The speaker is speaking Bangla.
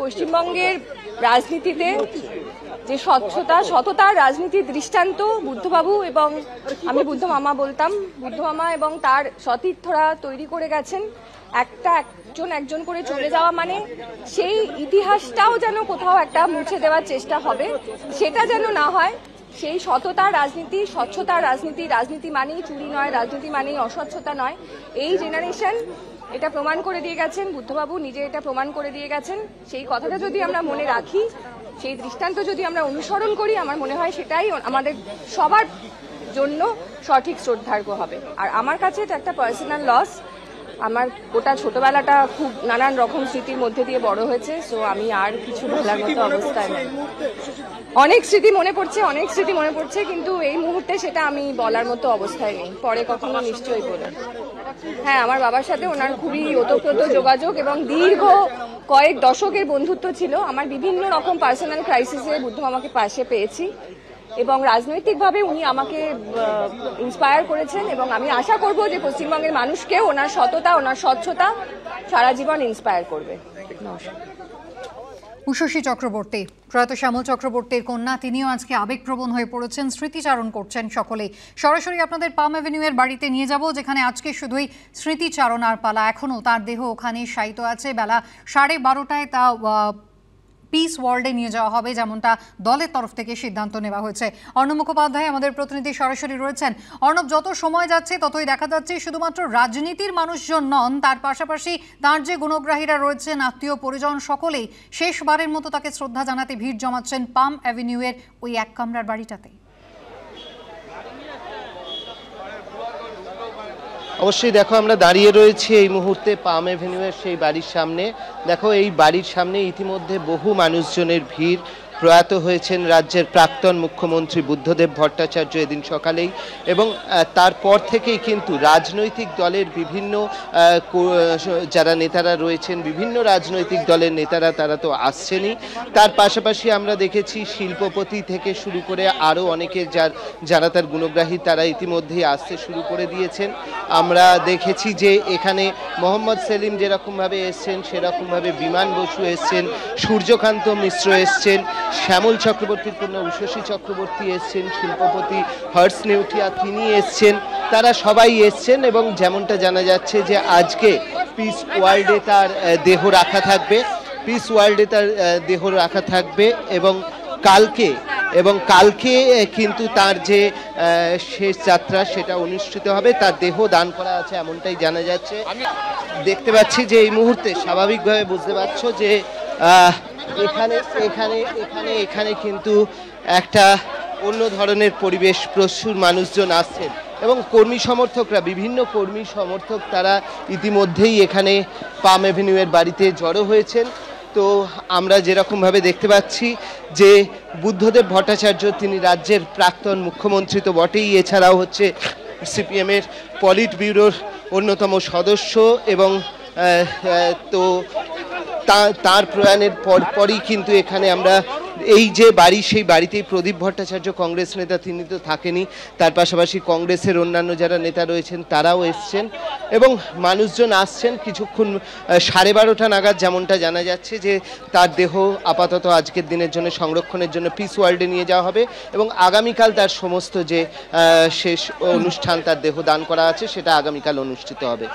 পশ্চিমবঙ্গের রাজনীতিতে যে সততার রাজনীতির দৃষ্টান্ত বুদ্ধবাবু এবং আমি বুদ্ধ মামা বলতাম, বুদ্ধ মামা এবং তার সতীর্থরা তৈরি করে গেছেন। একজন করে চলে যাওয়া মানে সেই ইতিহাসটাও যেন কোথাও একটা মুছে দেওয়ার চেষ্টা হবে, সেটা যেন না হয়। সেই সততার রাজনীতি, স্বচ্ছতার রাজনীতি, রাজনীতি মানেই চুরি নয়, রাজনীতি মানেই অস্বচ্ছতা নয়। এই জেনারেশন এটা প্রমাণ করে দিয়ে গেছেন, বুদ্ধবাবু নিজে এটা প্রমাণ করে দিয়ে গেছেন। সেই কথাটা যদি আমরা মনে রাখি, সেই দৃষ্টান্ত যদি আমরা অনুসরণ করি, আমার মনে হয় সেটাই আমাদের সবার জন্য সঠিক শ্রদ্ধার্ঘ্য হবে। আর আমার কাছে এটা একটা পার্সোনাল লস। আমার গোটা ছোটবেলাটা খুব নানান রকম স্মৃতির মধ্যে দিয়ে বড় হয়েছে, সো আমি আর কিছু বলার মতো অবস্থায় নেই। অনেক স্মৃতি মনে পড়ছে, কিন্তু এই মুহূর্তে সেটা আমি বলার মতো অবস্থায় নেই। পরে কখনো নিশ্চয়ই বলবো। হ্যাঁ, আমার বাবার সাথে ওনার খুবই ওতপ্রোত যোগাযোগ এবং দীর্ঘ কয়েক দশকের বন্ধুত্ব ছিল। আমার বিভিন্ন রকম পার্সোনাল ক্রাইসিসে বুদ্ধ মামাকে পাশে পেয়েছি এবং রাজনৈতিকভাবে উনি আমাকে ইন্সপায়ার করেছেন এবং আমি আশা করব যে পশ্চিমবঙ্গের মানুষকে ওনার সততা, ওনার স্বচ্ছতা সারা জীবন ইন্সপায়ার করবে। উষসী চক্রবর্তী, প্রয়াত শ্যামল চক্রবর্তীর কন্যা, তিনিও আজকে আবেগপ্রবণ হয়ে পড়েছেন, স্মৃতিচারণ করছেন সকলেই। সরাসরি আপনাদের পাম অ্যাভিনিউয়ের বাড়িতে নিয়ে যাব, যেখানে আজকে শুধুই স্মৃতিচারণার পালা। এখনও তার দেহ ওখানে শায়িত আছে। বেলা 12:30টায় তা পিস ওয়ার্ল্ডে নিয়ে যাওয়া হবে, যেমনটা দলের তরফ থেকে সিদ্ধান্ত নেওয়া হয়েছে। অর্ণব মুখোপাধ্যায় আমাদের প্রতিনিধি সরাসরি রয়েছেন। অর্ণব, যত সময় যাচ্ছে ততই দেখা যাচ্ছে শুধুমাত্র রাজনীতির মানুষজন নন, তার পাশাপাশি তার যে গুণগ্রাহীরা রয়েছেন, আত্মীয় পরিজন, সকলেই শেষবারের মতো তাকে শ্রদ্ধা জানাতে ভিড় জমাচ্ছেন পাম অ্যাভিনিউয়ের ওই এক কামরার বাড়িটাতে। অবশ্যই দেখো, আমরা দাঁড়িয়ে রয়েছি এই মুহূর্তে পাম অ্যাভিনিউয়ের সেই বাড়ির সামনে। দেখো, এই বাড়ির সামনে ইতিমধ্যে বহু মানুষজনের ভিড়। প্রয়াত হয়েছেন রাজ্যের প্রাক্তন মুখ্যমন্ত্রী বুদ্ধদেব ভট্টাচার্য এদিন সকালেই, এবং তারপর থেকেই কিন্তু রাজনৈতিক দলের বিভিন্ন যারা নেতারা রয়েছেন, বিভিন্ন রাজনৈতিক দলের নেতারা তারা তো আসছেনই। তার পাশাপাশি আমরা দেখেছি শিল্পপতি থেকে শুরু করে আরও অনেকে যারা তার গুণগ্রাহী, তারা ইতিমধ্যেই আসতে শুরু করে দিয়েছেন। আমরা দেখেছি যে এখানে মোহাম্মদ সেলিম যেরকমভাবে এসছেন, সেরকমভাবে বিমান বসু এসছেন, সূর্যকান্ত মিশ্র এসছেন, শ্যামল চক্রবর্তীর কন্যা উষসী চক্রবর্তী এসছেন, শিল্পপতি হর্ষ নেউটিয়া তিনি এসছেন, তারা সবাই এসছেন। এবং যেমনটা জানা যাচ্ছে যে আজকে পিস ওয়ার্ল্ডে তার দেহ রাখা থাকবে এবং কালকে কিন্তু তার যে শেষ যাত্রা সেটা অনুষ্ঠিত হবে। তার দেহ দান করা আছে এমনটাই জানা যাচ্ছে। দেখতে পাচ্ছি যে এই মুহূর্তে স্বাভাবিকভাবে বুঝতে পারছো যে এখানে কিন্তু একটা অন্য ধরনের পরিবেশ, প্রচুর মানুষজন আসছেন এবং বিভিন্ন কর্মী সমর্থক তারা ইতিমধ্যেই এখানে পাম অ্যাভিনিউয়ের বাড়িতে জড়ো হয়েছেন। তো আমরা যেরকমভাবে দেখতে পাচ্ছি যে বুদ্ধদেব ভট্টাচার্য তিনি রাজ্যের প্রাক্তন মুখ্যমন্ত্রী তো বটেই, এছাড়াও হচ্ছে সিপিএমের পলিট ব্যুরোর অন্যতম সদস্য, এবং তো তার প্রয়াণের পরই কিন্তু এখানে আমরা এই যে বাড়ি, সেই বাড়িতেই প্রদীপ ভট্টাচার্য কংগ্রেস নেতা, তিনি তো থাকেনি, তার পাশাপাশি কংগ্রেসের অন্যান্য যারা নেতা রয়েছেন তারাও এসছেন এবং মানুষজন আসছেন। কিছুক্ষণ 12:30 নাগাদ যেমনটা জানা যাচ্ছে যে তার দেহ আপাতত আজকের দিনের জন্য সংরক্ষণের জন্য পিস ওয়ার্ল্ডে নিয়ে যাওয়া হবে এবং আগামীকাল তার সমস্ত যে শেষ অনুষ্ঠান, তার দেহ দান করা আছে, সেটা আগামীকাল অনুষ্ঠিত হবে।